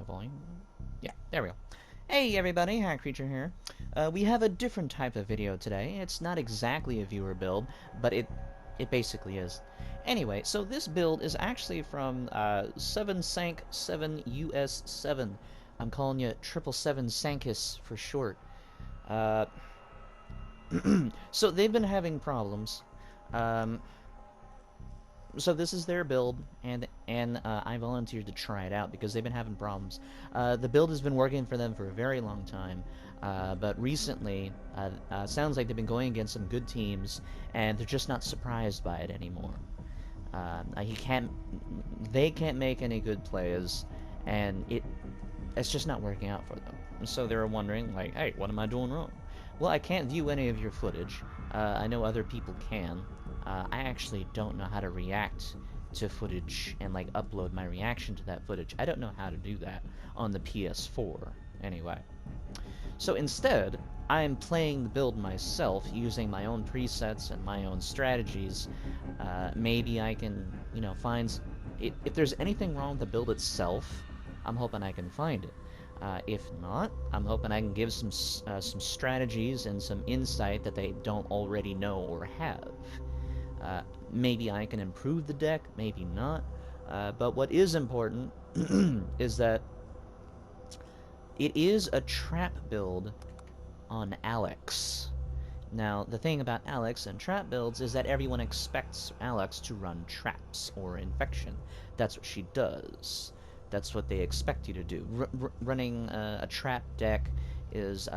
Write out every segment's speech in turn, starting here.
volume. Yeah, there we go. Hey everybody, Hack Creature here. We have a different type of video today. It's not exactly a viewer build, but it basically is. Anyway, so this build is actually from 7 Sank 7 US 7. I'm calling you 777 Sankis for short. Uh, so they've been having problems. So this is their build, and I volunteered to try it out because they've been having problems. The build has been working for them for a very long time, but recently, sounds like they've been going against some good teams, and they're just not surprised by it anymore. They can't make any good plays, and it's just not working out for them. So they were wondering, like, hey, what am I doing wrong? Well, I can't view any of your footage. I know other people can. I actually don't know how to react to footage and like upload my reaction to that footage. I don't know how to do that on the PS4 anyway. So instead, I am playing the build myself using my own presets and my own strategies. Maybe I can, find if there's anything wrong with the build itself, I'm hoping I can find it. If not, I'm hoping I can give some strategies and some insight that they don't already know or have. Maybe I can improve the deck, maybe not. But what is important is that it is a trap build on Alex. Now, the thing about Alex and trap builds is that everyone expects Alex to run traps or infection. That's what she does. That's what they expect you to do. Running a trap deck is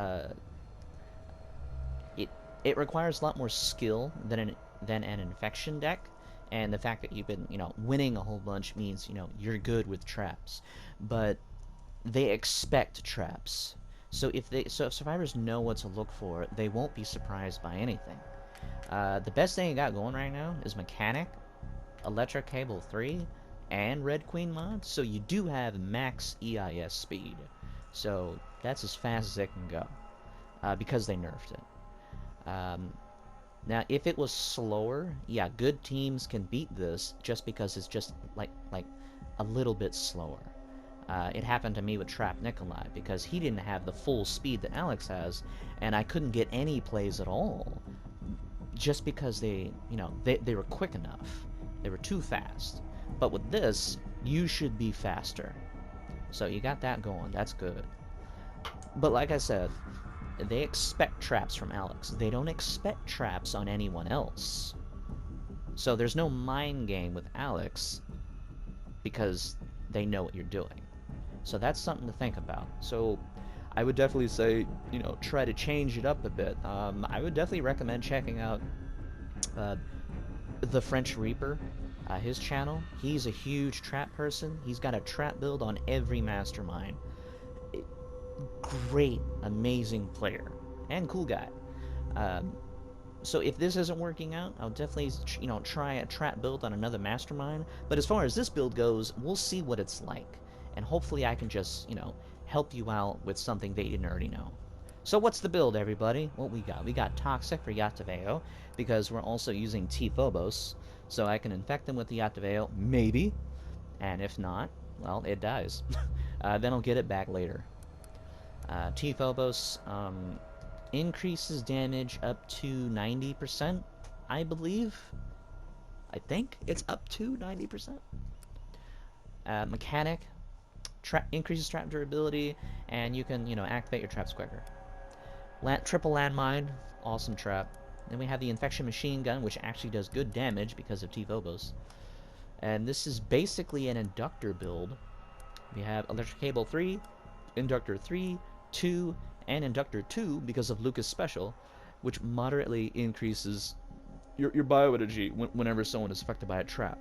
it requires a lot more skill than an infection deck, and the fact that you've been winning a whole bunch means you're good with traps. But they expect traps, so if survivors know what to look for, they won't be surprised by anything. The best thing you got going right now is Mechanic, Electric Cable 3, and Red Queen mod, so you do have max EIS speed. So that's as fast as it can go, because they nerfed it. Now, if it was slower, yeah, good teams can beat this just because it's just like a little bit slower. It happened to me with Trap Nikolai because he didn't have the full speed that Alex has, and I couldn't get any plays at all just because they were quick enough. They were too fast. But with this, you should be faster. So you got that going. That's good. But like I said, they expect traps from Alex. They don't expect traps on anyone else. So there's no mind game with Alex because they know what you're doing. So that's something to think about. So I would definitely say, try to change it up a bit. I would definitely recommend checking out the French Reaper, his channel. He's a huge trap person. He's got a trap build on every mastermind. Great, amazing player, and cool guy. So if this isn't working out, I'll definitely, try a trap build on another mastermind. But as far as this build goes, we'll see what it's like. And hopefully I can just, help you out with something that you didn't already know. So what's the build, everybody? What we got? We got Toxic for Yataveo, because we're also using T-Phobos, so I can infect them with the Yataveo, maybe. And if not, well, it dies. Then I'll get it back later. T-Phobos increases damage up to 90%, I believe. I think it's up to 90%. Mechanic increases trap durability, and you can, activate your traps quicker. Triple landmine, awesome trap. Then we have the infection machine gun, which actually does good damage because of T-Phobos. And this is basically an inductor build. We have electric cable 3, inductor 3, 2, and inductor 2 because of Lucas special, which moderately increases your bioenergy whenever someone is affected by a trap.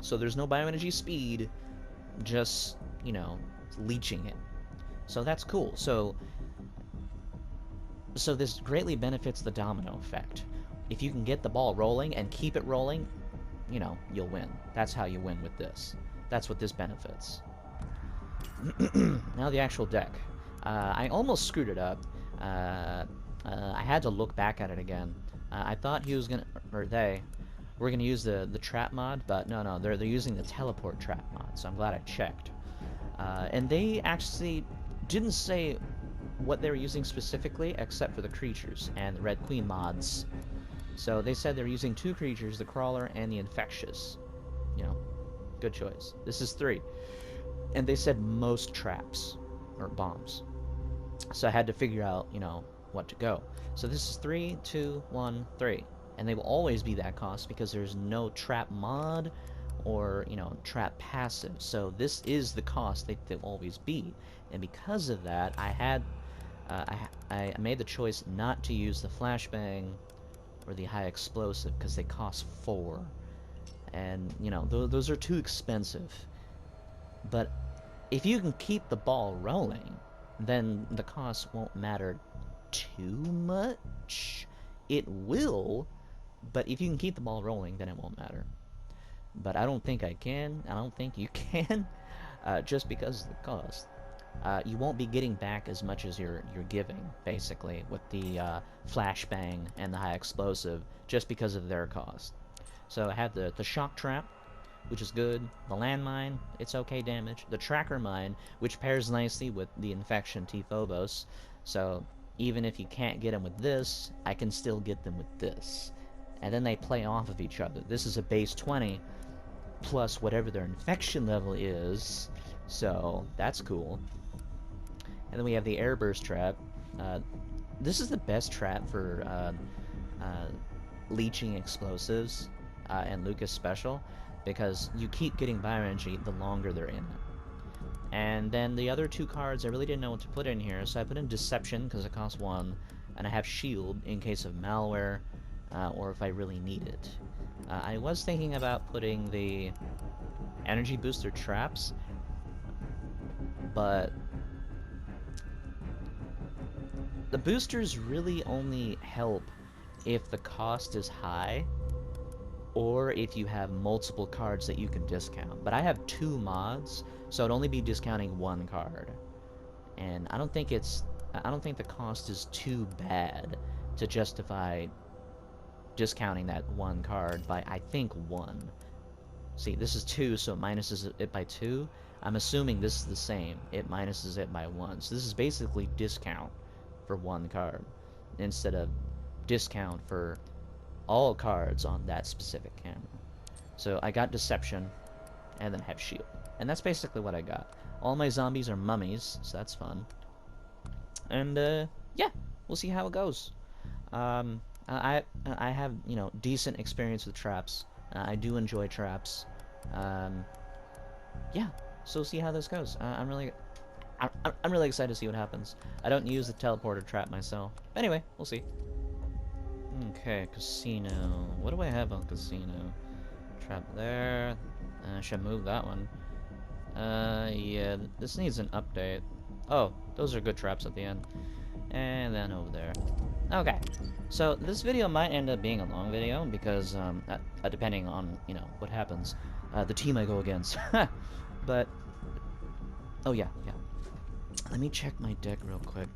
So there's no bioenergy speed, just leeching it. So that's cool. So this greatly benefits the domino effect. If you can get the ball rolling and keep it rolling, you'll win. That's how you win with this. That's what this benefits. Now the actual deck. I almost screwed it up. I had to look back at it again. I thought he was gonna, or they were gonna use the trap mod, but no, they're using the teleport trap mod. So I'm glad I checked. And they actually didn't say what they were using specifically, except for the creatures and the Red Queen mods. So they said they're using 2 creatures, the Crawler and the Infectious. You know, good choice. This is 3. And they said most traps, or bombs. So I had to figure out, you know, what to go. So this is 3, 2, 1, 3. And they will always be that cost because there's no trap mod or, you know, trap passive. So this is the cost they'll always be. And because of that, I made the choice not to use the flashbang or the high explosive because they cost 4. And, you know, those are too expensive. But if you can keep the ball rolling, then the cost won't matter too much. It will, but if you can keep the ball rolling, then it won't matter. But I don't think I can. I don't think you can, just because of the cost. You won't be getting back as much as you're giving, basically, with the flashbang and the high explosive, just because of their cost. So I have the shock trap, which is good. The landmine, it's okay damage. The tracker mine, which pairs nicely with the infection T-Phobos. So even if you can't get them with this, I can still get them with this. And then they play off of each other. This is a base 20 plus whatever their infection level is. So that's cool. And then we have the airburst trap. This is the best trap for leeching explosives and Lucas special, because you keep getting bioenergy the longer they're in it. And then the other 2 cards, I really didn't know what to put in here, so I put in Deception because it costs 1, and I have Shield in case of malware, or if I really need it. I was thinking about putting the Energy Booster traps, but the boosters really only help if the cost is high, or if you have multiple cards that you can discount. But I have 2 mods, so I'd only be discounting 1 card. And I don't think the cost is too bad to justify discounting that 1 card by, I think, 1. See, this is 2, so it minuses it by 2. I'm assuming this is the same. It minuses it by 1. So this is basically discount for 1 card, instead of discount for all cards on that specific camera. So I got Deception, and then have Shield. And that's basically what I got. All my zombies are mummies, so that's fun. And, yeah, we'll see how it goes. I have, you know, decent experience with traps. I do enjoy traps. Yeah, so we'll see how this goes. I'm really excited to see what happens. I don't use the teleporter trap myself. Anyway, we'll see. Okay, casino. What do I have on casino? Trap there. I should move that one. Yeah, this needs an update. Oh, those are good traps at the end. And then over there. Okay, so this video might end up being a long video because, depending on, you know, what happens. The team I go against. But, oh yeah. Let me check my deck real quick.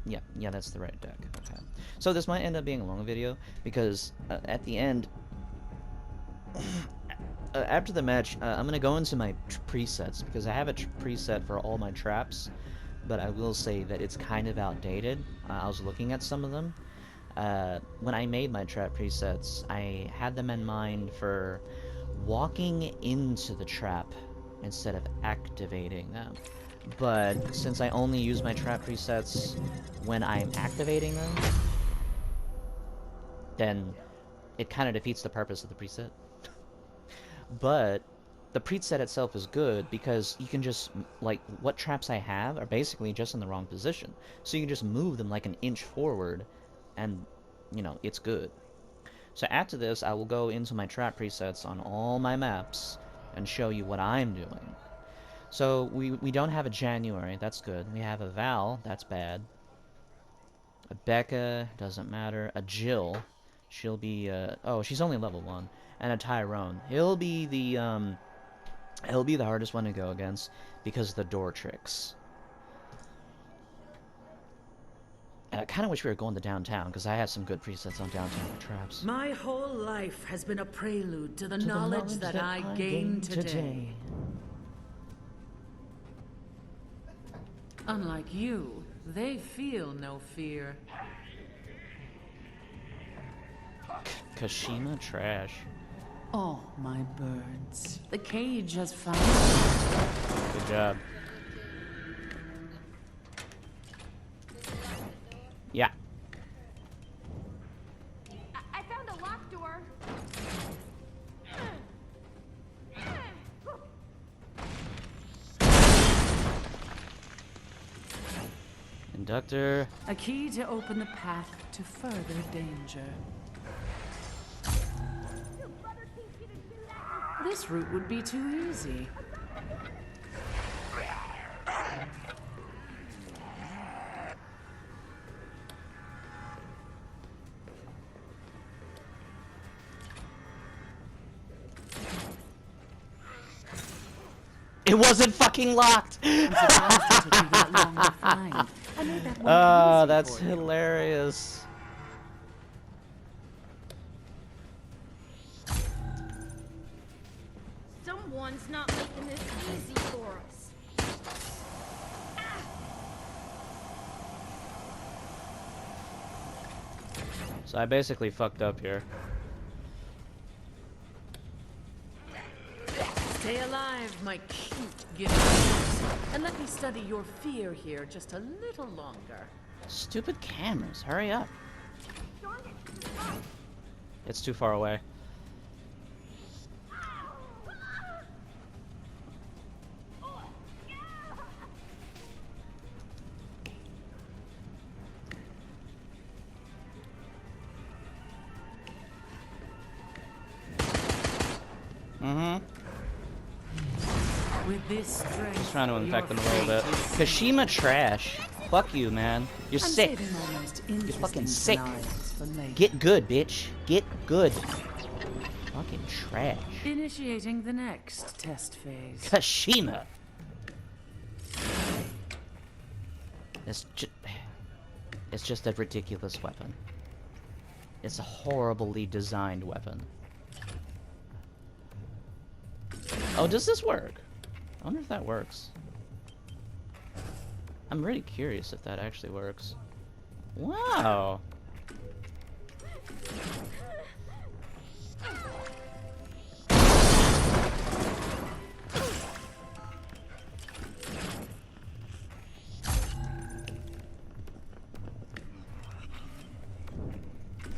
Yeah, that's the right deck. Okay. So this might end up being a long video because at the end, after the match, I'm gonna go into my presets because I have a preset for all my traps, but I will say that it's kind of outdated. I was looking at some of them. When I made my trap presets, I had them in mind for walking into the trap instead of activating them. But since I only use my trap presets when I'm activating them, then it kind of defeats the purpose of the preset. But the preset itself is good because you can just, like, what traps I have are basically just in the wrong position. So you can just move them like an inch forward and, you know, it's good. So after this, I will go into my trap presets on all my maps and show you what I'm doing. So we don't have a January, that's good. We have a Val, that's bad. A Becca, doesn't matter. A Jill, she'll be, oh, she's only level 1. And a Tyrone. He'll be the hardest one to go against because of the door tricks. And I kind of wish we were going to downtown because I have some good presets on downtown traps. My whole life has been a prelude to the knowledge that I gained today. Unlike you, they feel no fear. Kashima trash. Oh, my birds. The cage has found Good job. Yeah. I found a locked door. Conductor. a key to open the path to further danger. This route would be too easy. It wasn't fucking locked! I'm surprised it took you that long to find. I made that one Oh, easy that's for you. hilarious. Someone's not making this easy for us. So I basically fucked up here. Stay alive, my cute gifters. And let me study your fear here just a little longer. Stupid cameras, hurry up. It's too far away. With this strength, Just trying to infect them a little your bit. fate is Kashima trash. Fuck you, man. You're I'm sick. saving my most You're fucking interesting sick. scenarios for later. Get good, bitch. Get good. Fucking trash. Initiating the next test phase. Kashima. It's just a ridiculous weapon. It's a horribly designed weapon. Oh, does this work? I wonder if that works. I'm really curious if that actually works. Wow.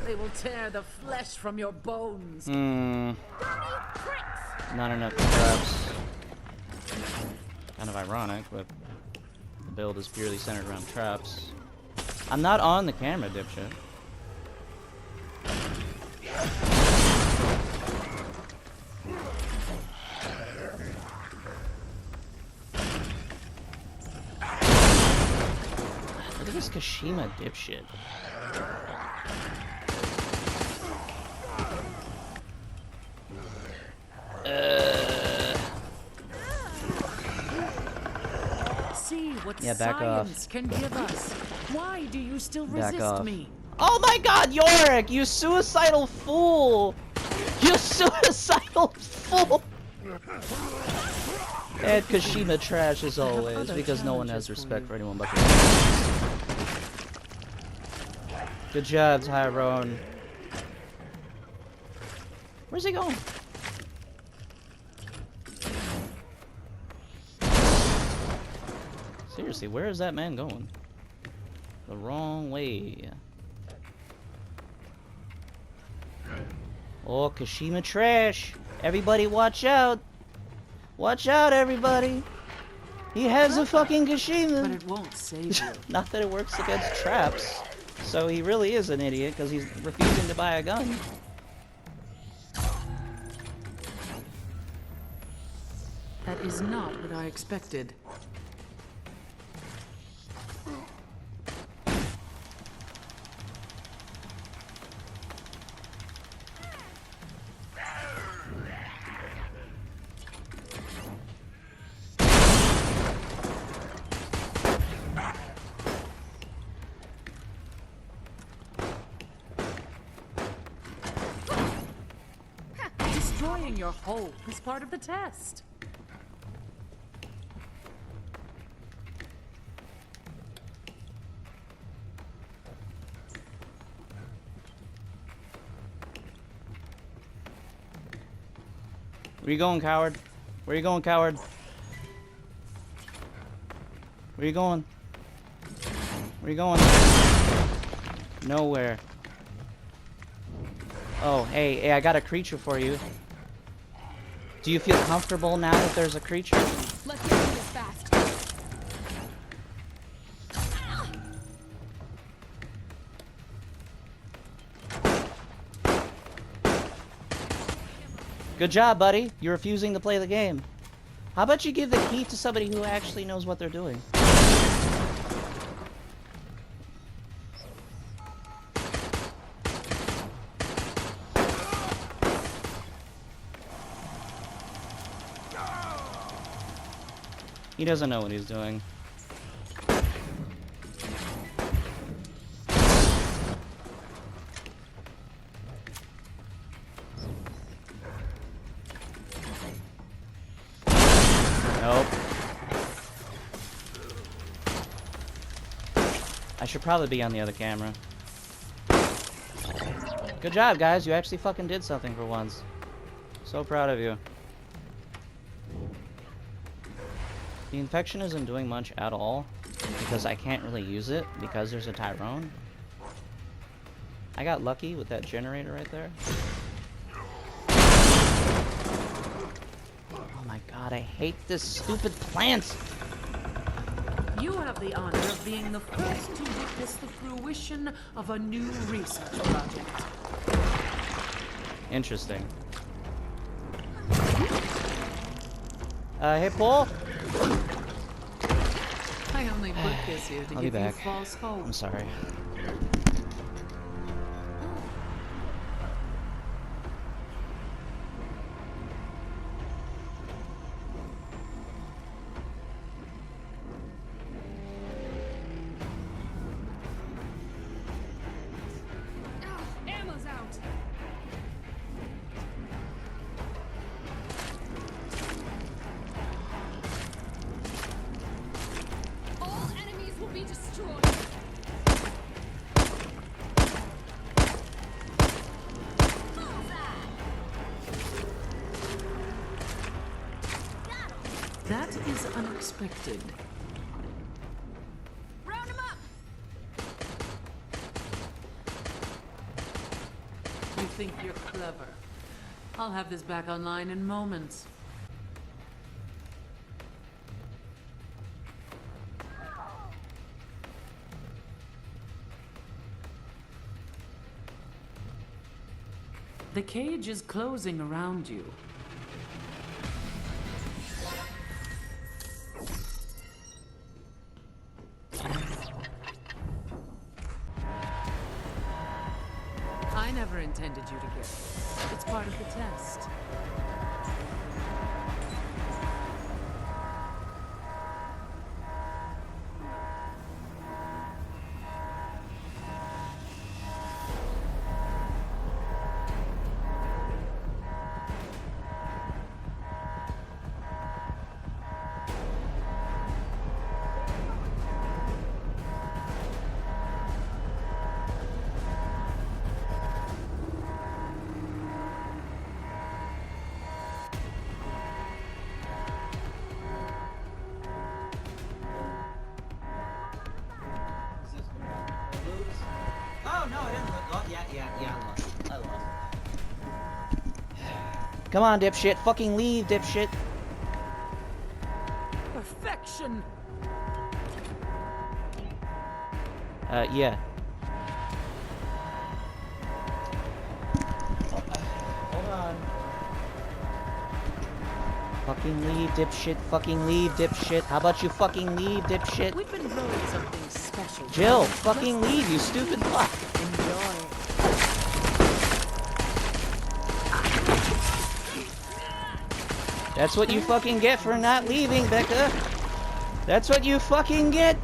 They will tear the flesh from your bones. Not enough traps. Kind of ironic, but the build is purely centered around traps. I'm not on the camera, dipshit. Look at this Kashima dipshit. See what Yeah, back off. science can give us. Why do you still Back resist off. me? Oh my god, Yorick! You suicidal fool! You suicidal fool! And Kashima trash as always, other because no one challenges has for respect you. for anyone but Kashima. Good job, Tyrone. Where's he going? Seriously, where is that man going? The wrong way. Oh, Kashima trash. Everybody watch out. Watch out, everybody. He has a fucking But Kashima. it won't save you. Not that it works against traps. So he really is an idiot because he's refusing to buy a gun. That is not what I expected. Destroying your hope is part of the test. Where you going, coward? Where you going, coward? Where you going? Where you going? Nowhere. Oh, hey, I got a creature for you. Do you feel comfortable now that there's a creature? Let's get through this fast. Good job, buddy. You're refusing to play the game. How about you give the key to somebody who actually knows what they're doing? He doesn't know what he's doing. Nope. I should probably be on the other camera. Good job, guys. You actually fucking did something for once. So proud of you. The infection isn't doing much at all because I can't really use it because there's a Tyrone. I got lucky with that generator right there. Oh my god, I hate this stupid plant! You have the honor of being the first to witness the fruition of a new research project. Interesting. Hey, Paul? I only put this here to I'll be give you back. false hope. I'm sorry. Ammo's out. All enemies will be destroyed. That is unexpected. Round him up. You think you're clever. I'll have this back online in moments. The cage is closing around you. I never intended you to get it. It's part of the test. Oh no, I didn't look. Oh yeah, I lost. Come on, dipshit. Fucking leave, dipshit. Perfection! Yeah. Hold on. Fucking leave, dipshit. Fucking leave, dipshit. How about you fucking leave, dipshit? We've been growing something special. Jill, fucking leave, you stupid fuck. Enjoy. That's what you fucking get for not leaving, Becca. That's what you fucking get.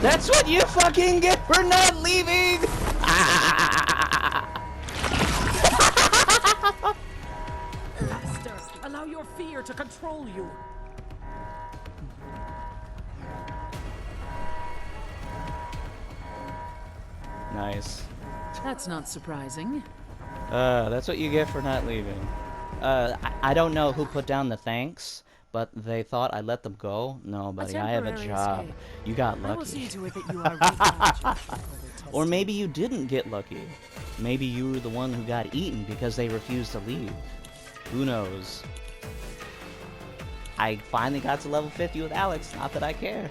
That's what you fucking get for not leaving. Master, allow your fear to control you. Nice. That's not surprising. That's what you get for not leaving. I don't know who put down the thanks, but they thought I let them go. No, A buddy, I have a temporary job. escape. You got I will see lucky. to it that you are recaptured for further Or testing. maybe you didn't get lucky. Maybe you were the one who got eaten because they refused to leave. Who knows? I finally got to level 50 with Alex, not that I care.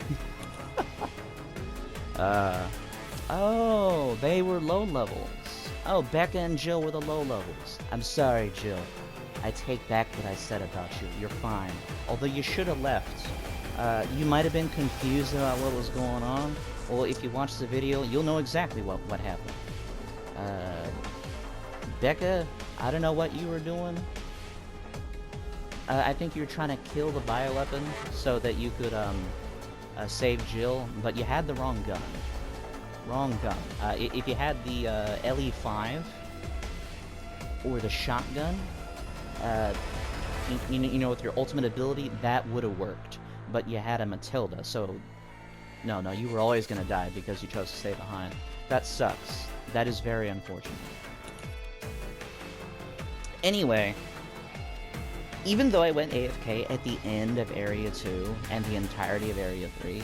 Oh, they were low levels. Oh, Becca and Jill were the low levels. I'm sorry, Jill. I take back what I said about you. You're fine. Although you should have left. You might have been confused about what was going on. Well, if you watch the video, you'll know exactly what happened. Becca, I don't know what you were doing. I think you were trying to kill the bioweapon so that you could save Jill, but you had the wrong gun. Wrong gun. If you had the LE5 or the shotgun, you know, with your ultimate ability, that would have worked. But you had a Matilda, so no, you were always gonna die because you chose to stay behind. That sucks. That is very unfortunate. Anyway, even though I went AFK at the end of Area 2 and the entirety of Area 3,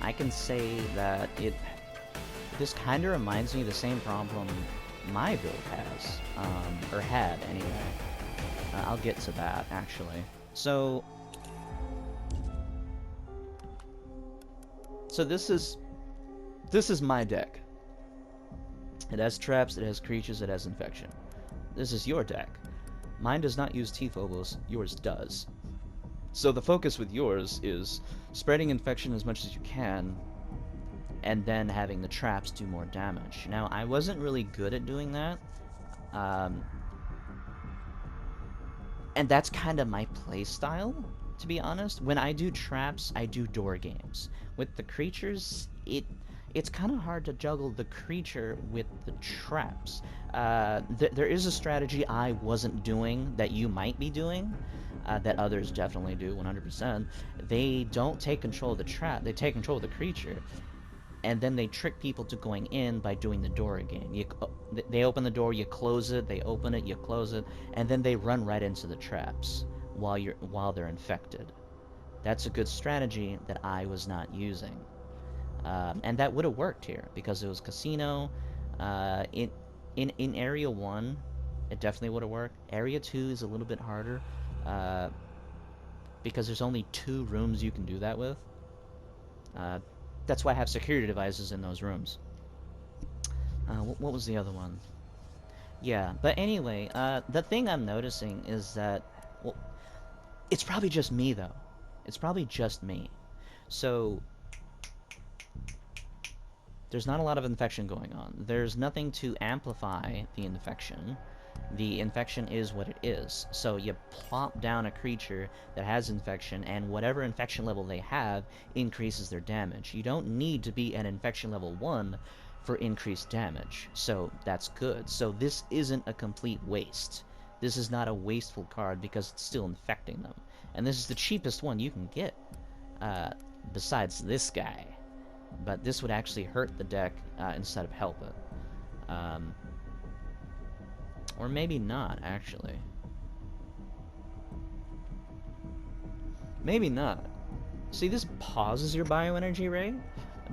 I can say that this kind of reminds me of the same problem my build has, or had anyway. I'll get to that, actually. So this is my deck. It has traps, it has creatures, it has infection. This is your deck. Mine does not use T-Phobos, yours does. So the focus with yours is spreading infection as much as you can, and then having the traps do more damage. Now, I wasn't really good at doing that, and that's kind of my playstyle, to be honest. When I do traps, I do door games. With the creatures, it's kind of hard to juggle the creature with the traps. There is a strategy I wasn't doing that you might be doing, that others definitely do, 100%. They don't take control of the trap, they take control of the creature, and then they trick people to going in by doing the door again. They open the door, you close it, they open it, you close it, and then they run right into the traps while they're infected. That's a good strategy that I was not using. And that would have worked here, because it was casino. In Area 1, it definitely would have worked. Area 2 is a little bit harder, because there's only 2 rooms you can do that with. That's why I have security devices in those rooms. What was the other one? Yeah, but anyway, the thing I'm noticing is that, well, it's probably just me, though. It's probably just me. So there's not a lot of infection going on. There's nothing to amplify the infection. The infection is what it is. So you plop down a creature that has infection, and whatever infection level they have increases their damage. You don't need to be at infection level 1 for increased damage. So that's good. So this isn't a complete waste. This is not a wasteful card because it's still infecting them. And this is the cheapest one you can get, besides this guy. But this would actually hurt the deck instead of help it. Or maybe not, actually. Maybe not. See, this pauses your bioenergy rate,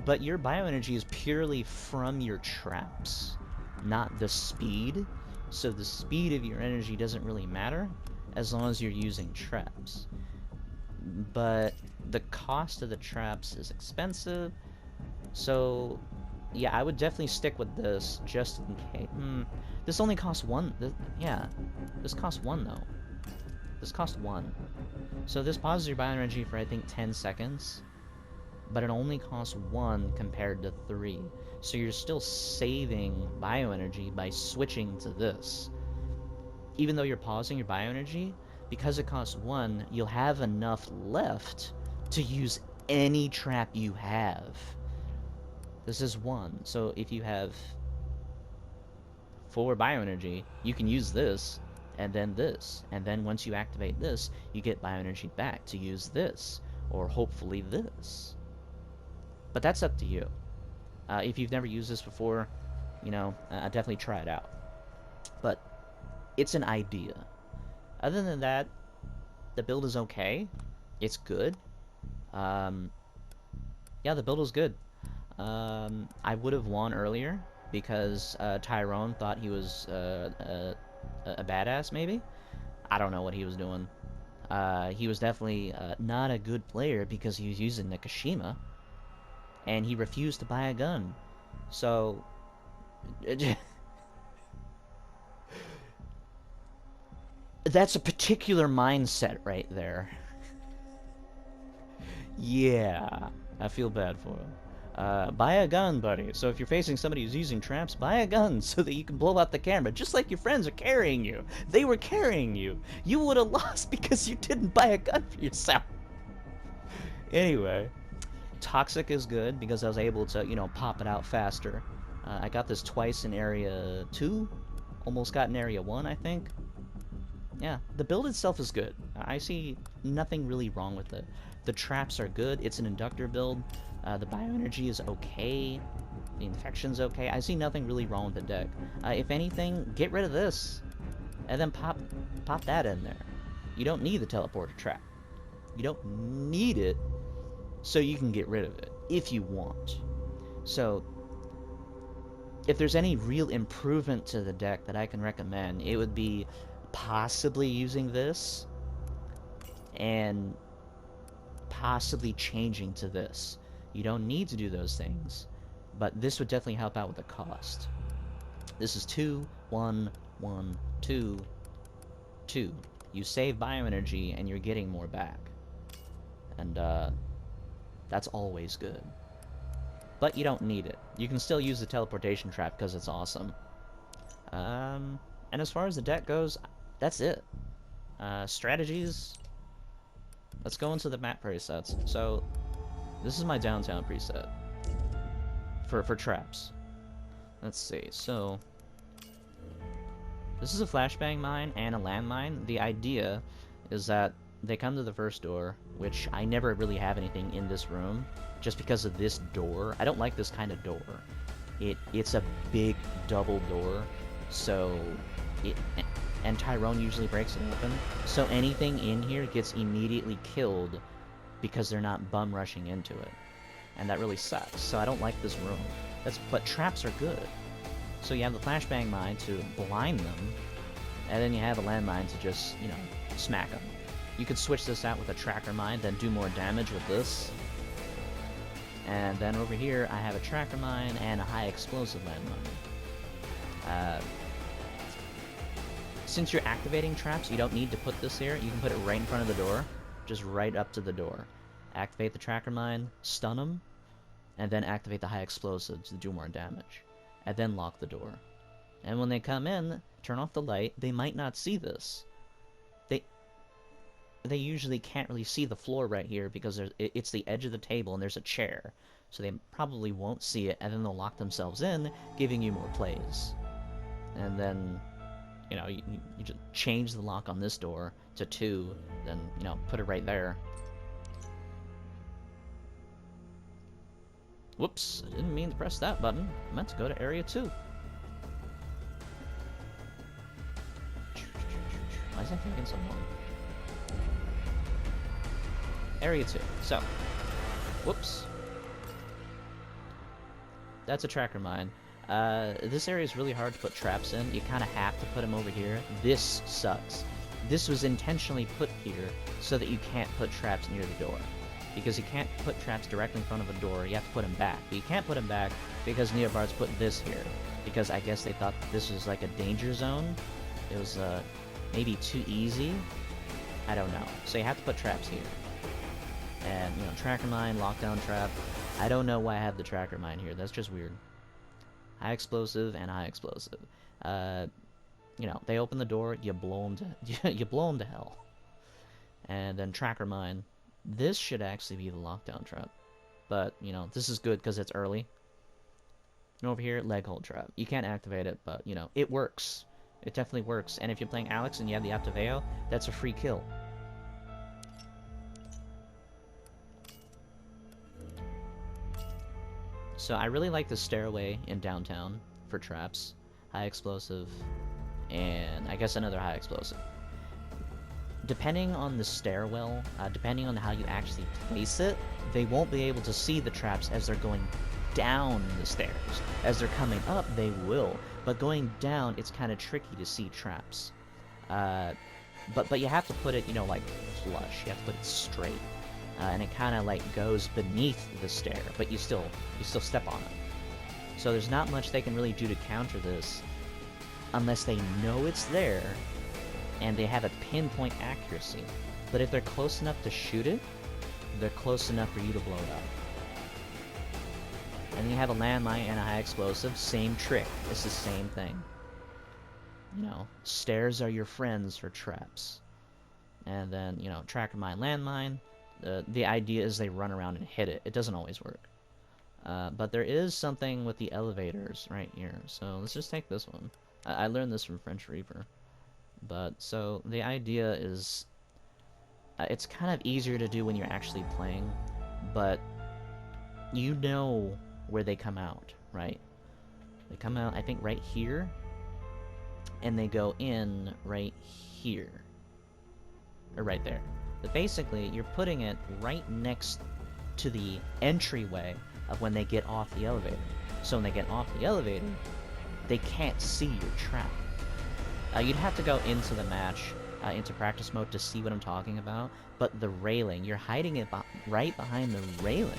but your bioenergy is purely from your traps, not the speed. So the speed of your energy doesn't really matter as long as you're using traps. But the cost of the traps is expensive. So, yeah, I would definitely stick with this, just in case. This only costs 1. Yeah, this costs 1, though. This costs 1. So this pauses your bioenergy for, I think, 10 seconds. But it only costs 1 compared to 3. So you're still saving bioenergy by switching to this. Even though you're pausing your bioenergy, because it costs 1, you'll have enough left to use any trap you have. This is 1, so if you have 4 bioenergy, you can use this, and then once you activate this, you get bioenergy back to use this, or hopefully this. But that's up to you. If you've never used this before, you know, definitely try it out. But it's an idea. Other than that, the build is okay. It's good. Um, yeah, the build was good. I would have won earlier because Tyrone thought he was a badass, maybe? I don't know what he was doing. He was definitely not a good player because he was using Nakashima, and he refused to buy a gun. So, that's a particular mindset right there. Yeah, I feel bad for him. Buy a gun, buddy. So if you're facing somebody who's using traps, buy a gun so that you can blow out the camera, just like your friends are carrying you. They were carrying you. You would have lost because you didn't buy a gun for yourself. Anyway, Toxic is good because I was able to, you know, pop it out faster. I got this twice in Area 2. Almost got in Area 1, I think. Yeah, the build itself is good. I see nothing really wrong with it. The traps are good. It's an inductor build. The bioenergy is okay. The infection's okay. I see nothing really wrong with the deck. If anything, get rid of this. And then pop that in there. You don't need the teleporter trap. You don't need it, so you can get rid of it, if you want. So, if there's any real improvement to the deck that I can recommend, it would be possibly using this and possibly changing to this. You don't need to do those things, but this would definitely help out with the cost. This is 2, 1, 1, 2, 2. You save bioenergy and you're getting more back. And that's always good. But you don't need it. You can still use the teleportation trap because it's awesome. And as far as the deck goes, that's it. Strategies. Let's go into the map presets. So, this is my downtown preset for traps. Let's see. So, this is a flashbang mine and a landmine. The idea is that they come to the first door, which I never really have anything in this room, just because of this door. I don't like this kind of door. It's a big double door, so and Tyrone usually breaks it open, so anything in here gets immediately killed because they're not bum rushing into it, and that really sucks. So I don't like this room. But traps are good. So you have the flashbang mine to blind them, and then you have a landmine to just, you know, smack them. You could switch this out with a tracker mine, then do more damage with this. And then over here, I have a tracker mine and a high explosive landmine. Since you're activating traps, you don't need to put this here. You can put it right in front of the door, just right up to the door. Activate the tracker mine, stun them, and then activate the high explosives to do more damage. And then lock the door. And when they come in, turn off the light. They might not see this. They usually can't really see the floor right here because it's the edge of the table and there's a chair. So they probably won't see it, and then they'll lock themselves in, giving you more plays. And then, you know, you just change the lock on this door to 2, then, you know, put it right there. Whoops, I didn't mean to press that button. I meant to go to Area 2. Why is that taking so long? Area 2. So, whoops. That's a tracker mine. This area is really hard to put traps in. You kind of have to put them over here. This sucks. This was intentionally put here so that you can't put traps near the door. Because you can't put traps directly in front of a door, you have to put them back. But you can't put them back because Neobards put this here. Because I guess they thought this was like a danger zone. It was maybe too easy. I don't know. So you have to put traps here. And, you know, tracker mine, lockdown trap. I don't know why I have the tracker mine here. That's just weird. High explosive and high explosive. You know, they open the door, you blow them to you blow them to hell. And then tracker mine. This should actually be the lockdown trap. But, you know, this is good because it's early. And over here, leg hold trap. You can't activate it, but, you know, it works. It definitely works. And if you're playing Alex and you have the Aptiveo, that's a free kill. So I really like the stairway in downtown for traps. High explosive, and I guess another high explosive. Depending on the stairwell, depending on how you actually place it, they won't be able to see the traps as they're going down the stairs. As they're coming up, they will, but going down, it's kind of tricky to see traps. But you have to put it, you know, like flush. You have to put it straight, and it kind of like goes beneath the stair, but you still step on it. So there's not much they can really do to counter this, unless they know it's there, and they have a pinpoint accuracy. But if they're close enough to shoot it, they're close enough for you to blow it up. And then you have a landmine and a high explosive, same trick. It's the same thing. You know, stairs are your friends for traps. And then, you know, tracker mine, landmine. The idea is they run around and hit it. It doesn't always work. But there is something with the elevators right here. So let's just take this one. I learned this from French Reaper. But, so, the idea is... it's kind of easier to do when you're actually playing. But, you know where they come out, right? They come out, I think, right here. And they go in right here. Or right there. But basically, you're putting it right next to the entryway of when they get off the elevator. So when they get off the elevator, they can't see your trap. You'd have to go into the match, into practice mode to see what I'm talking about. But the railing, you're hiding it right behind the railing.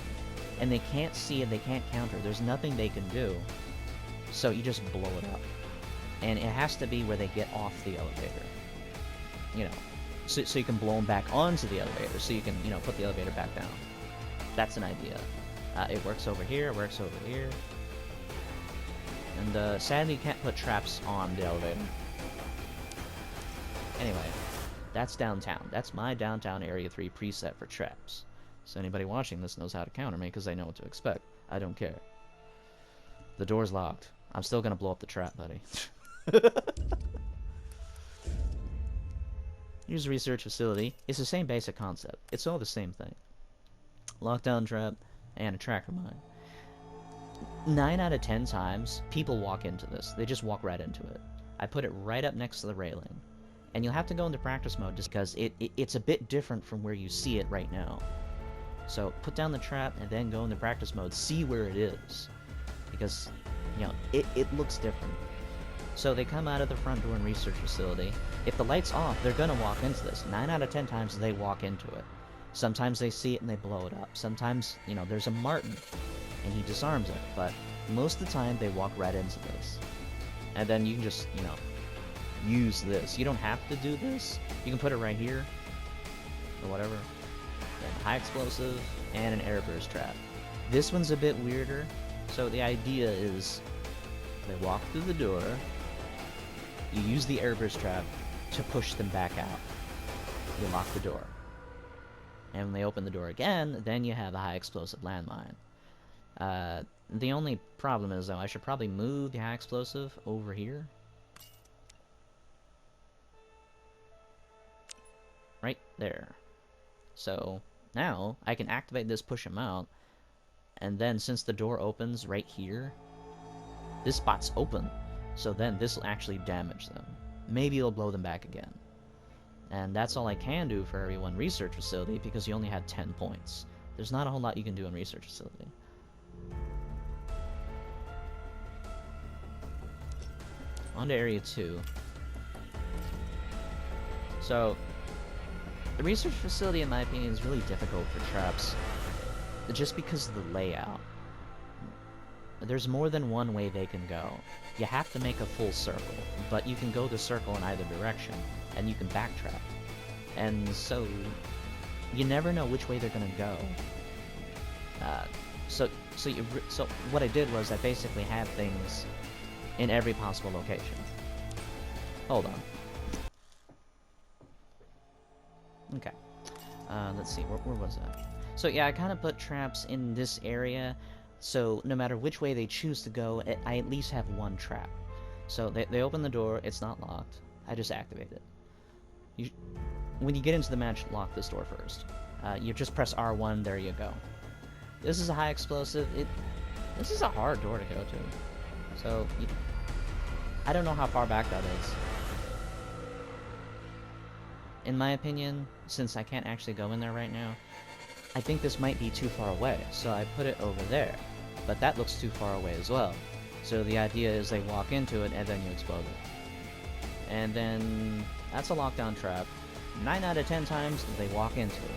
And they can't see it, they can't counter. There's nothing they can do. So you just blow it up. And it has to be where they get off the elevator. You know, so you can blow them back onto the elevator. So you can, you know, put the elevator back down. That's an idea. It works over here, it works over here. And sadly you can't put traps on the elevator. Anyway, that's downtown. That's my downtown Area 3 preset for traps. So anybody watching this knows how to counter me because they know what to expect. I don't care. The door's locked. I'm still gonna blow up the trap, buddy. Here's a research facility. It's the same basic concept. It's all the same thing. Lockdown trap and a tracker mine. 9 out of 10 times, people walk into this. They just walk right into it. I put it right up next to the railing. And you'll have to go into practice mode just because it's a bit different from where you see it right now. So put down the trap and then go into practice mode. See where it is. Because, you know, it looks different. So they come out of the front door in research facility. If the light's off, they're going to walk into this. 9 out of 10 times they walk into it. Sometimes they see it and they blow it up. Sometimes, you know, there's a Martin and he disarms it. But most of the time they walk right into this. And then you can just, you know, use this. You don't have to do this. You can put it right here or whatever. Then high explosive and an airburst trap. This one's a bit weirder. So the idea is they walk through the door. You use the airburst trap to push them back out. You lock the door. And when they open the door again, then you have a high explosive landmine. The only problem is, though, I should probably move the high explosive over here. Right there. So, now, I can activate this, push them out, and then since the door opens right here, this spot's open, so then this will actually damage them. Maybe it'll blow them back again. And that's all I can do for every one research facility, because you only had 10 points. There's not a whole lot you can do in research facility. On to Area 2. So, the research facility, in my opinion, is really difficult for traps, just because of the layout. There's more than one way they can go. You have to make a full circle, but you can go the circle in either direction, and you can backtrack. And so, you never know which way they're gonna go. So what I did was I basically had things in every possible location. Hold on. Okay. Let's see, where was that? So yeah, I kind of put traps in this area, so no matter which way they choose to go, I at least have one trap. So they open the door, it's not locked, I just activate it. When you get into the match, lock this door first. You just press R1, there you go. This is a high explosive, this is a hard door to go to. So, I don't know how far back that is. in my opinion, since I can't actually go in there right now, I think this might be too far away, so I put it over there. But that looks too far away as well. So the idea is they walk into it and then you explode it. And then that's a lockdown trap. 9 out of 10 times they walk into it.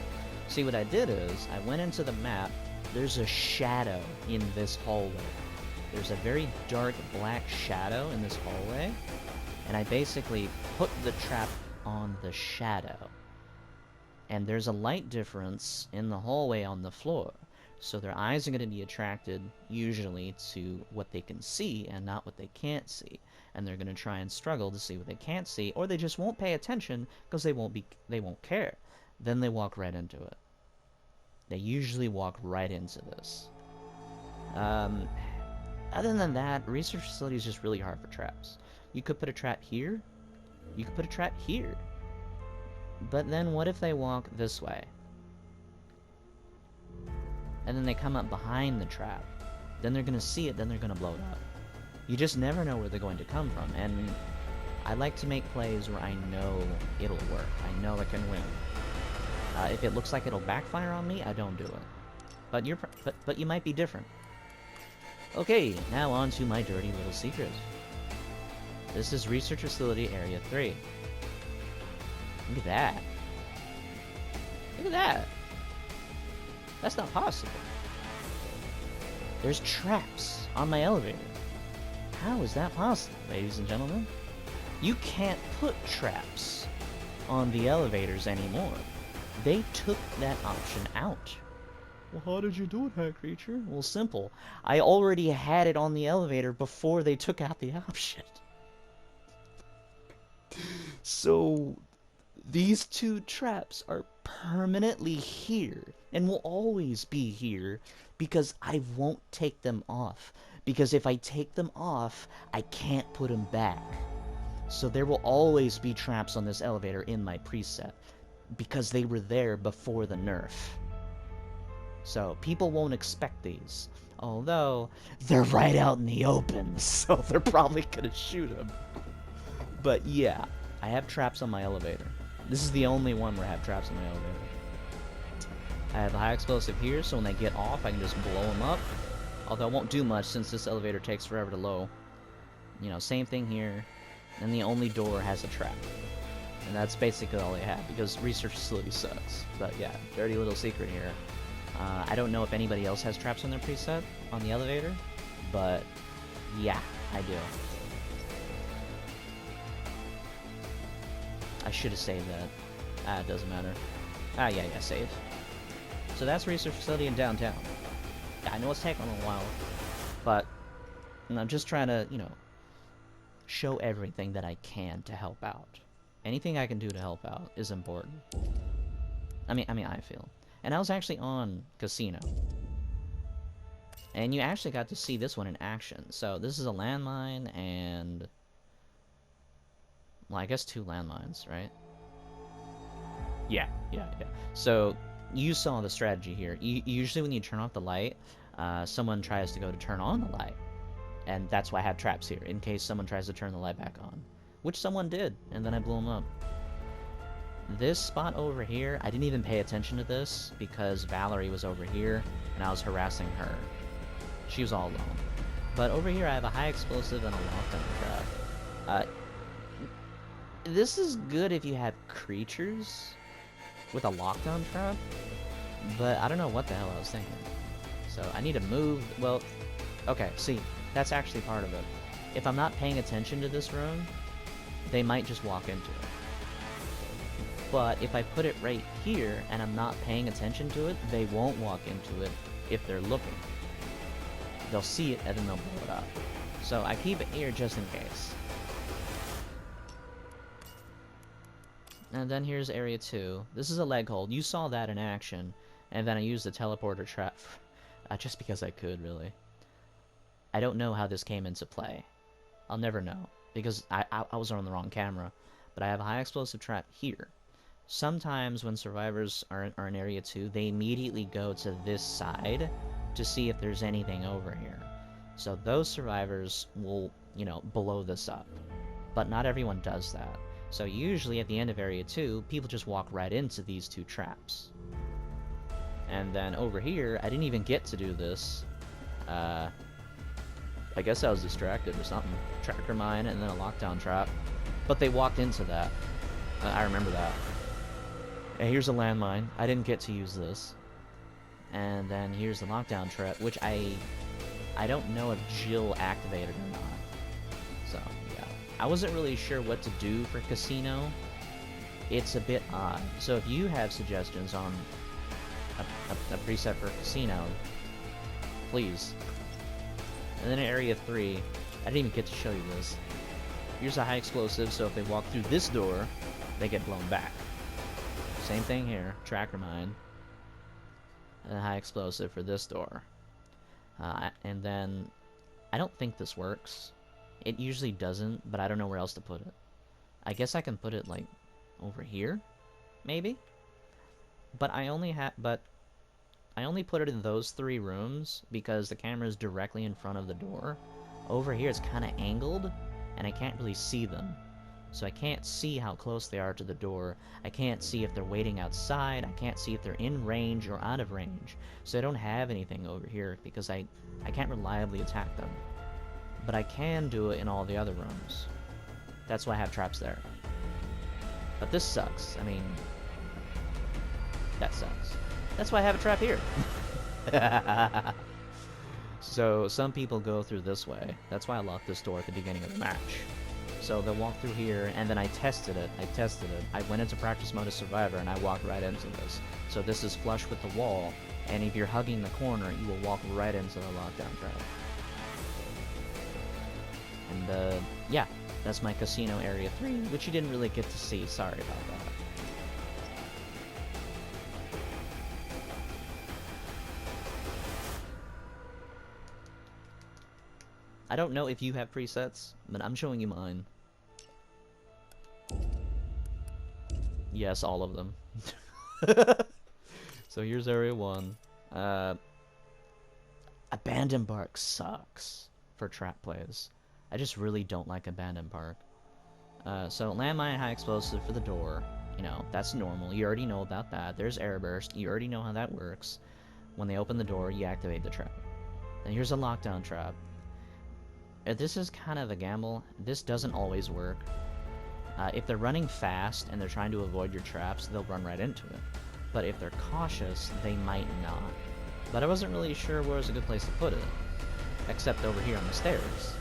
See, what I did is I went into the map. There's a shadow in this hallway. There's a very dark black shadow in this hallway, and I basically put the trap on the shadow. And there's a light difference in the hallway on the floor, so their eyes are going to be attracted usually to what they can see and not what they can't see, and they're going to try and struggle to see what they can't see, or they just won't pay attention because they won't care. Then they walk right into it. They usually walk right into this. Other than that, research facility is just really hard for traps. You could put a trap here. You could put a trap here. But then what if they walk this way? And then they come up behind the trap. Then they're going to see it, then they're going to blow it up. You just never know where they're going to come from. And I like to make plays where I know it'll work. I know I can win. If it looks like it'll backfire on me, I don't do it. But you might be different. Okay, now on to my dirty little secret. This is Research Facility Area 3. Look at that. Look at that. That's not possible. There's traps on my elevator. How is that possible, ladies and gentlemen? You can't put traps on the elevators anymore. They took that option out. Well, how did you do it, Hat Creature? Well, simple. I already had it on the elevator before they took out the option. So, these two traps are permanently here and will always be here because I won't take them off. Because if I take them off, I can't put them back. So there will always be traps on this elevator in my preset because they were there before the nerf. So people won't expect these. Although, they're right out in the open, so they're probably gonna shoot them. But yeah, I have traps on my elevator. This is the only one where I have traps on my elevator. I have a high explosive here, so when they get off, I can just blow them up. Although it won't do much since this elevator takes forever to load. You know, same thing here. And the only door has a trap. And that's basically all I have, because research facility sucks. But yeah, dirty little secret here. I don't know if anybody else has traps on their preset on the elevator, but yeah, I do. I should have saved that. It doesn't matter. Yeah, save. So that's research facility in downtown. Yeah, I know it's taking a while, but I'm just trying to, you know, show everything that I can to help out. Anything I can do to help out is important. I mean, I feel. And I was actually on Casino. And you actually got to see this one in action. So this is a landmine and... well, I guess 2 landmines, right? Yeah. So you saw the strategy here. Usually when you turn off the light, someone tries to go to turn on the light. And that's why I have traps here, in case someone tries to turn the light back on. Which someone did, and then I blew them up. This spot over here, I didn't even pay attention to this, because Valerie was over here, and I was harassing her. She was all alone. But over here I have a high explosive and a lockdown trap. This is good if you have creatures with a lockdown trap, but I don't know what the hell I was thinking. So I need to move, well, okay, see, that's actually part of it. If I'm not paying attention to this room, they might just walk into it. But if I put it right here and I'm not paying attention to it, they won't walk into it if they're looking. They'll see it and then they'll blow it up. So I keep it here just in case. And then here's area 2. This is a leg hold. You saw that in action. And then I used the teleporter trap just because I could, really. I don't know how this came into play. I'll never know, because I was on the wrong camera. But I have a high explosive trap here. Sometimes when survivors are in area 2, they immediately go to this side to see if there's anything over here. So those survivors will, you know, blow this up. But not everyone does that. So usually at the end of Area 2, people just walk right into these two traps. And then over here, I didn't even get to do this. I guess I was distracted or something. Tracker mine and then a lockdown trap. But they walked into that. I remember that. And here's a landmine. I didn't get to use this. And then here's the lockdown trap, which I don't know if Jill activated or not. So, yeah. I wasn't really sure what to do for Casino. It's a bit odd. So if you have suggestions on a preset for Casino, please. And then in Area 3, I didn't even get to show you this. Here's a high explosive, so if they walk through this door, they get blown back. Same thing here, tracker mine. And a high explosive for this door. And then, I don't think this works. It usually doesn't, but I don't know where else to put it. I guess I can put it, like, over here? Maybe? But I only put it in those 3 rooms because the camera is directly in front of the door. Over here it's kind of angled, and I can't really see them. So I can't see how close they are to the door. I can't see if they're waiting outside. I can't see if they're in range or out of range. So I don't have anything over here because I can't reliably attack them. But I can do it in all the other rooms. That's why I have traps there. But this sucks. I mean, that sucks. That's why I have a trap here. So some people go through this way. That's why I locked this door at the beginning of the match. So they'll walk through here, and then I tested it. I went into practice mode as Survivor, and I walked right into this. So this is flush with the wall, and if you're hugging the corner, you will walk right into the lockdown trap. And, yeah, that's my Casino Area 3, which you didn't really get to see. Sorry about that. I don't know if you have presets, but I'm showing you mine. Yes, all of them. So here's Area 1. Abandoned Park sucks for trap plays. I just really don't like Abandoned Park. So landmine high explosive for the door. You know, that's normal. You already know about that. There's air burst. You already know how that works. When they open the door, you activate the trap. And here's a lockdown trap. This is kind of a gamble. This doesn't always work. If they're running fast and they're trying to avoid your traps, they'll run right into it. But if they're cautious, they might not. But I wasn't really sure where was a good place to put it. Except over here on the stairs.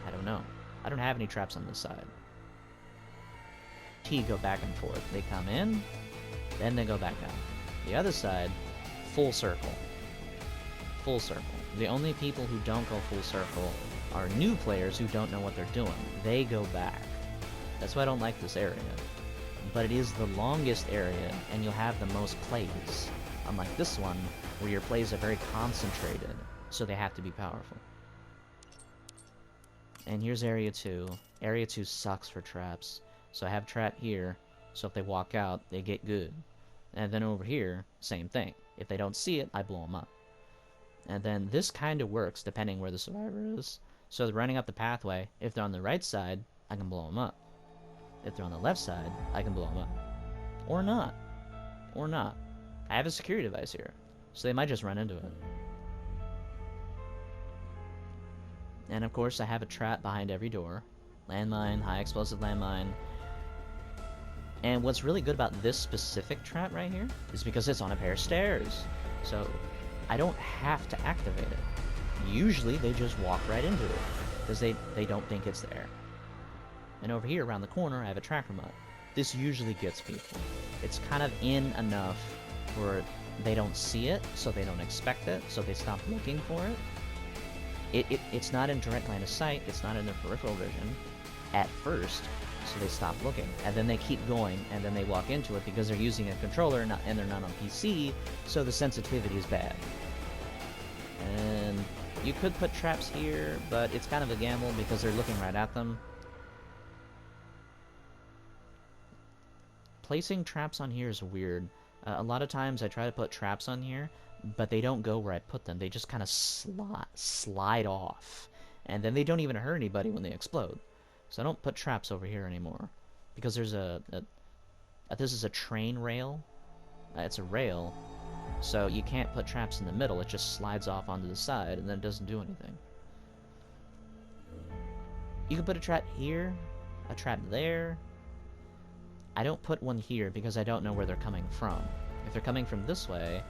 I don't know. I don't have any traps on this side. T go back and forth. They come in, then they go back down. The other side, full circle. Full circle. The only people who don't go full circle are new players who don't know what they're doing. They go back. That's why I don't like this area. But it is the longest area, and you'll have the most plays. Unlike this one, where your plays are very concentrated, so they have to be powerful. And here's Area 2. Area 2 sucks for traps. So I have a trap here, so if they walk out, they get good. And then over here, same thing. If they don't see it, I blow them up. And then this kind of works depending where the survivor is. So they're running up the pathway. If they're on the right side, I can blow them up. If they're on the left side, I can blow them up. Or not. Or not. I have a security device here, so they might just run into it. And of course, I have a trap behind every door. Landmine, high explosive landmine. And what's really good about this specific trap right here is because it's on a pair of stairs. So I don't have to activate it. Usually they just walk right into it because they don't think it's there. And over here around the corner I have a tracker mud. This usually gets people. It's kind of in enough where they don't see it, so they don't expect it, so they stop looking for it. It's not in direct line of sight, it's not in their peripheral vision at first, so they stop looking. And then they keep going, and then they walk into it because they're using a controller and they're not on PC, so the sensitivity is bad. And you could put traps here, but it's kind of a gamble because they're looking right at them. Placing traps on here is weird. A lot of times I try to put traps on here, but they don't go where I put them. They just kind of slide off. And then they don't even hurt anybody when they explode. So I don't put traps over here anymore. because there's this is a train rail. It's a rail, so you can't put traps in the middle. It just slides off onto the side, and then it doesn't do anything. You can put a trap here, a trap there. I don't put one here because I don't know where they're coming from. If they're coming from this way,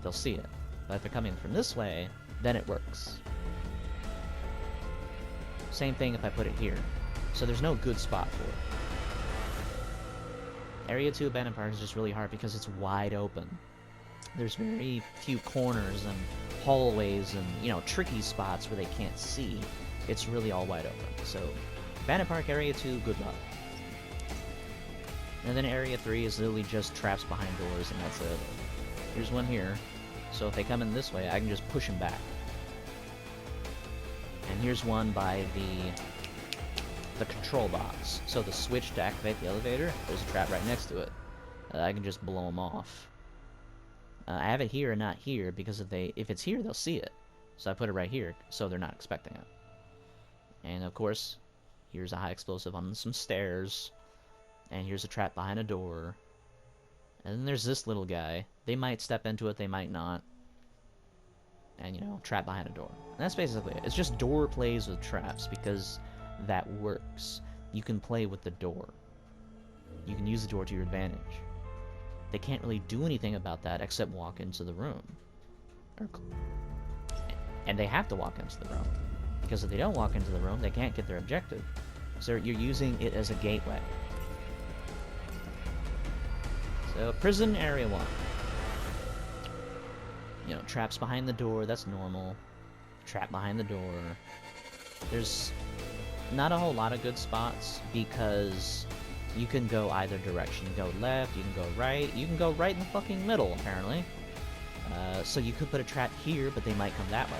they'll see it. But if they're coming from this way, then it works. Same thing if I put it here. So there's no good spot for it. Area 2 Abandoned Park is just really hard because it's wide open. There's very few corners and hallways and, you know, tricky spots where they can't see. It's really all wide open. So, Abandoned Park Area 2, good luck. And then Area 3 is literally just traps behind doors, and that's it. Here's one here. So if they come in this way, I can just push them back. And here's one by the control box. So the switch to activate the elevator, there's a trap right next to it. I can just blow them off. I have it here and not here because if it's here, they'll see it. So I put it right here, so they're not expecting it. And of course, here's a high explosive on some stairs. And here's a trap behind a door. And then there's this little guy. They might step into it, they might not. And, you know, trap behind a door. And that's basically it. It's just door plays with traps because that works. You can play with the door. You can use the door to your advantage. They can't really do anything about that except walk into the room. And they have to walk into the room. Because if they don't walk into the room, they can't get their objective. So you're using it as a gateway. So, Prison Area 1. You know, traps behind the door, that's normal. Trap behind the door. There's not a whole lot of good spots because you can go either direction. You can go left, you can go right, you can go right in the fucking middle, apparently. So you could put a trap here, but they might come that way.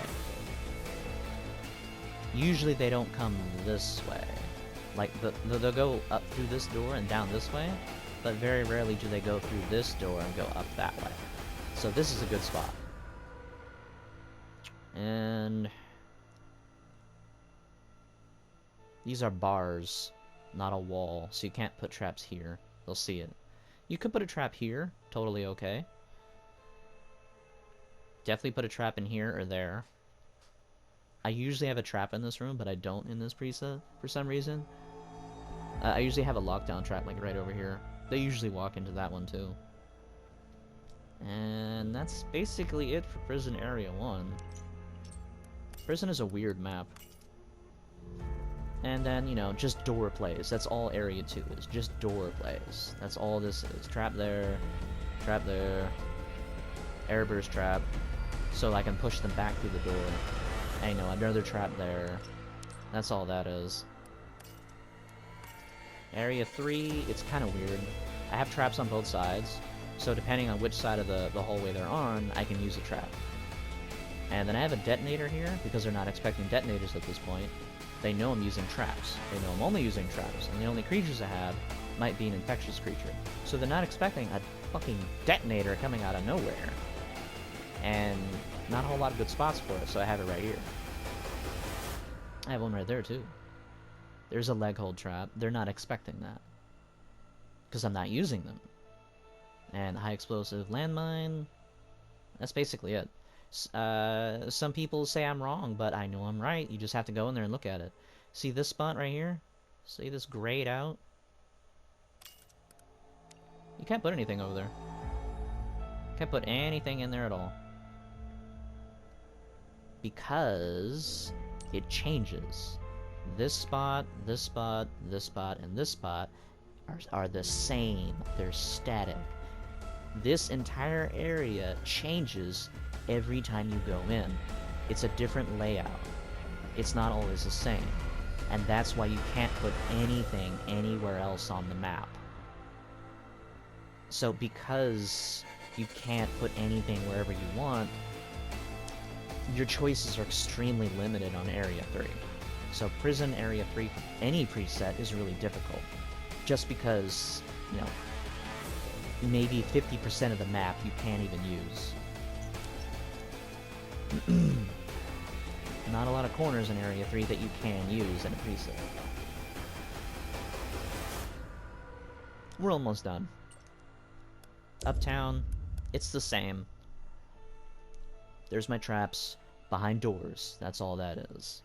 Usually they don't come this way. Like, they'll go up through this door and down this way, but very rarely do they go through this door and go up that way. So this is a good spot. And these are bars, not a wall, so you can't put traps here. They'll see it. You could put a trap here, totally okay. Definitely put a trap in here or there. I usually have a trap in this room, but I don't in this preset for some reason. I usually have a lockdown trap like right over here. They usually walk into that one too. And that's basically it for Prison Area 1. Prison is a weird map. And then, you know, just door plays. That's all Area 2 is. Just door plays. That's all this is. Trap there. Trap there. Airburst trap. So I can push them back through the door. And, you know, another trap there. That's all that is. Area 3, it's kind of weird. I have traps on both sides. So depending on which side of the hallway they're on, I can use a trap. And then I have a detonator here, because they're not expecting detonators at this point. They know I'm using traps. They know I'm only using traps, and the only creatures I have might be an infectious creature. So they're not expecting a fucking detonator coming out of nowhere. And not a whole lot of good spots for it, so I have it right here. I have one right there, too. There's a leg hold trap. They're not expecting that. Because I'm not using them. And high explosive landmine. That's basically it. Some people say I'm wrong, but I know I'm right. You just have to go in there and look at it. See this spot right here? See this grayed out? You can't put anything over there. Can't put anything in there at all. Because it changes. This spot, this spot, this spot, and this spot are the same. They're static. This entire area changes every time you go in. It's a different layout. It's not always the same. And that's why you can't put anything anywhere else on the map. So because you can't put anything wherever you want, your choices are extremely limited on Area 3. So Prison Area 3 for any preset is really difficult. Just because, you know, maybe 50% of the map you can't even use. Not a lot of corners in Area 3 that you can use in a preset. We're almost done. Uptown, it's the same. There's my traps behind doors. That's all that is.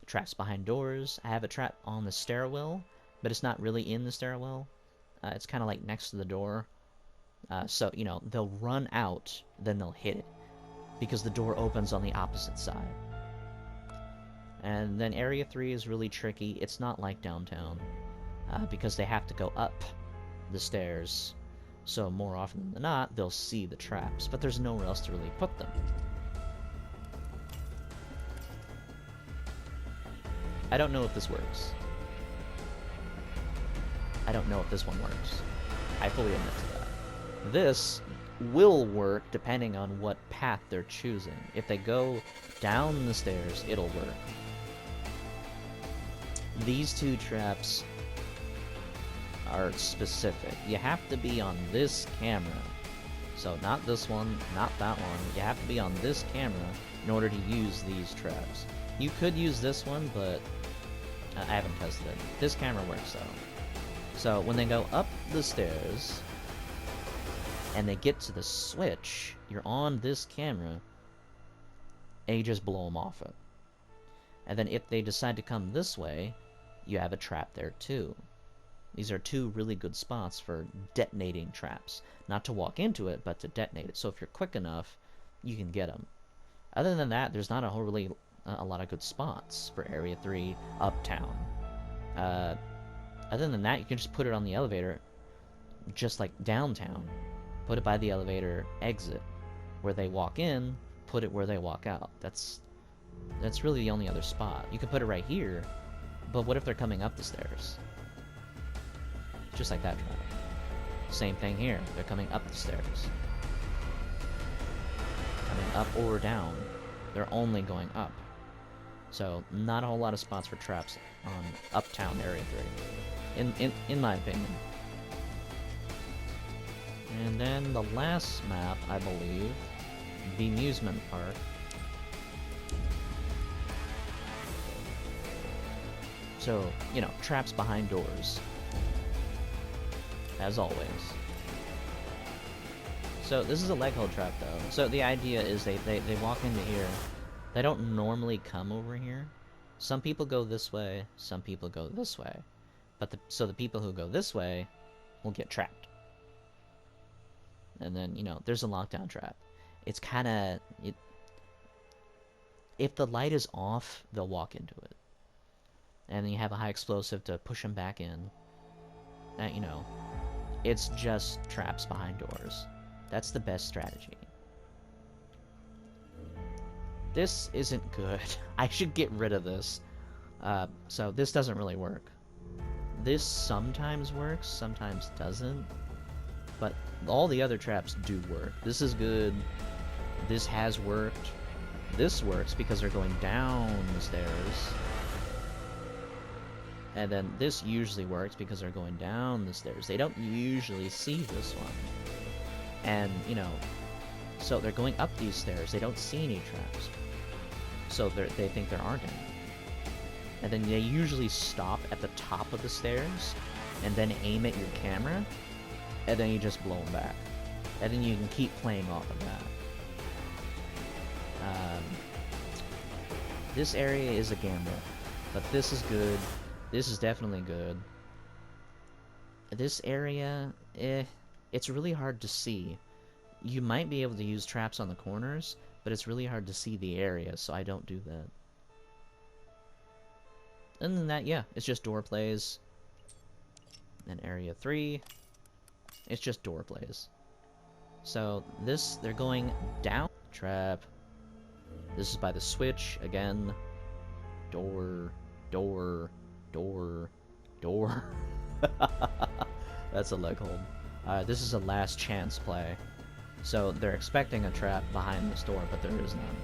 Traps behind doors. I have a trap on the stairwell, but it's not really in the stairwell. It's kind of like next to the door. So, you know, they'll run out, then they'll hit it, because the door opens on the opposite side. And then Area 3 is really tricky. It's not like downtown, because they have to go up the stairs. So more often than not, they'll see the traps, but there's nowhere else to really put them. I don't know if this works. I don't know if this one works. I fully admit to that. This will work depending on what path they're choosing. If they go down the stairs, it'll work. These two traps are specific. You have to be on this camera. So not this one, not that one. You have to be on this camera in order to use these traps. You could use this one, but I haven't tested it. This camera works though. So when they go up the stairs and they get to the switch, you're on this camera and you just blow them off it. And then if they decide to come this way, you have a trap there too. These are two really good spots for detonating traps. Not to walk into it, but to detonate it. So if you're quick enough, you can get them. Other than that, there's not a lot of good spots for Area 3 Uptown. Other than that, you can just put it on the elevator, just like downtown. Put it by the elevator exit, where they walk in, put it where they walk out. That's really the only other spot. You could put it right here, but what if they're coming up the stairs? Just like that trap. Same thing here. They're coming up the stairs. Coming up or down. They're only going up. So, not a whole lot of spots for traps on Uptown Area 3. In my opinion. And then the last map, I believe, the amusement park. So, you know, traps behind doors. As always. So this is a leg hold trap though. So the idea is they walk into here. They don't normally come over here. Some people go this way, some people go this way. But so the people who go this way will get trapped. And then, you know, there's a lockdown trap. It's kinda if the light is off, they'll walk into it. And then you have a high explosive to push them back in. You know, it's just traps behind doors. That's the best strategy. This isn't good. I should get rid of this. So this doesn't really work. This sometimes works, sometimes doesn't. But all the other traps do work. This is good. This has worked. This works because they're going down the stairs. And then this usually works because they're going down the stairs. They don't usually see this one. And, you know, so they're going up these stairs. They don't see any traps. So they think there aren't any. And then they usually stop at the top of the stairs and then aim at your camera. And then you just blow them back. And then you can keep playing off of that. This area is a gamble. But this is good. This is definitely good. This area, it's really hard to see. You might be able to use traps on the corners, but it's really hard to see the area, so I don't do that. Other than that, yeah, it's just door plays. And Area 3, it's just door plays. So this, they're going down trap. This is by the switch, again. Door, door, door, door. That's a leg hold. This is a last chance play. So they're expecting a trap behind this door, but there is none.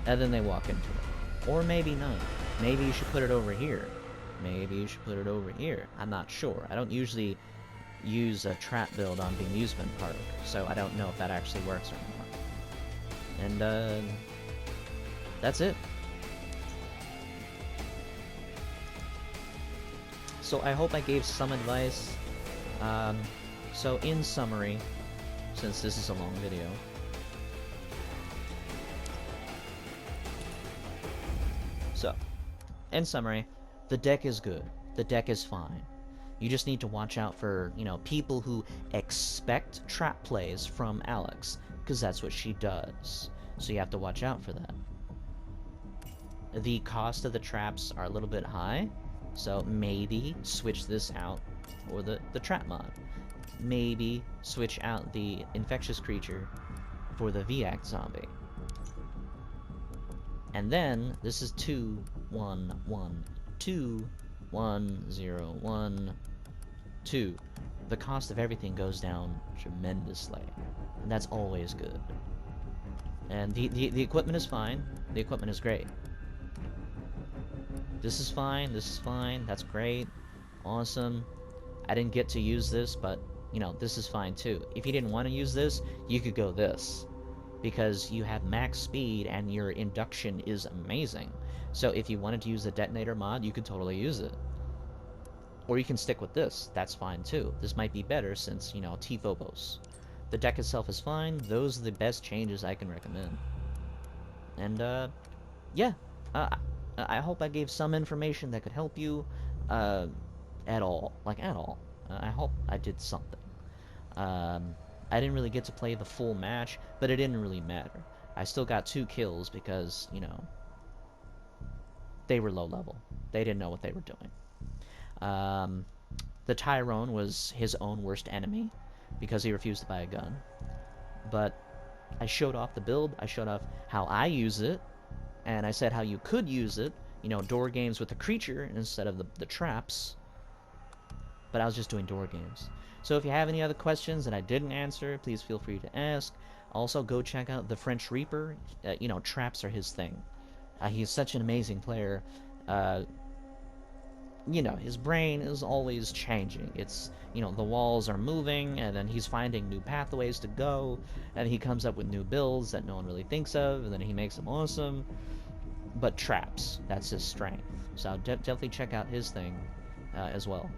And then they walk into it. Or maybe none. Maybe you should put it over here. Maybe you should put it over here. I'm not sure. I don't usually use a trap build on the amusement park, so I don't know if that actually works or not. And, that's it. So I hope I gave some advice. So in summary, since this is a long video, so in summary, the deck is good. The deck is fine. You just need to watch out for, you know, people who expect trap plays from Alex, because that's what she does. So you have to watch out for that. The cost of the traps are a little bit high, so maybe switch this out for the trap mod. Maybe switch out the infectious creature for the VAC zombie. And then, this is 2, 1, 1, 2, 1, 0, 1, 2. The cost of everything goes down tremendously, and that's always good. And the equipment is fine. The equipment is great. This is fine, that's great, awesome. I didn't get to use this, but, you know, this is fine too. If you didn't want to use this, you could go this, because you have max speed and your induction is amazing. So if you wanted to use the detonator mod, you could totally use it. Or you can stick with this, that's fine too. This might be better since, you know, T-Phobos. The deck itself is fine, those are the best changes I can recommend. And, yeah. I hope I gave some information that could help you, at all. Like, at all. I hope I did something. I didn't really get to play the full match, but it didn't really matter. I still got 2 kills because, you know, they were low level. They didn't know what they were doing. The Tyrone was his own worst enemy because he refused to buy a gun. But I showed off the build, I showed off how I use it, and I said how you could use it, you know, door games with the creature instead of the traps. But I was just doing door games. So if you have any other questions that I didn't answer, please feel free to ask. Also, go check out the French Reaper. You know, traps are his thing. He's such an amazing player. You know, his brain is always changing. It's, you know, the walls are moving, and then he's finding new pathways to go, and he comes up with new builds that no one really thinks of, and then he makes them awesome. But traps, that's his strength. So definitely check out his thing as well.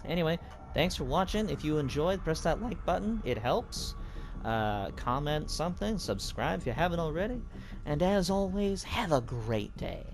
Anyway, thanks for watching. If you enjoyed, press that like button. It helps. Comment something. Subscribe if you haven't already. And as always, have a great day.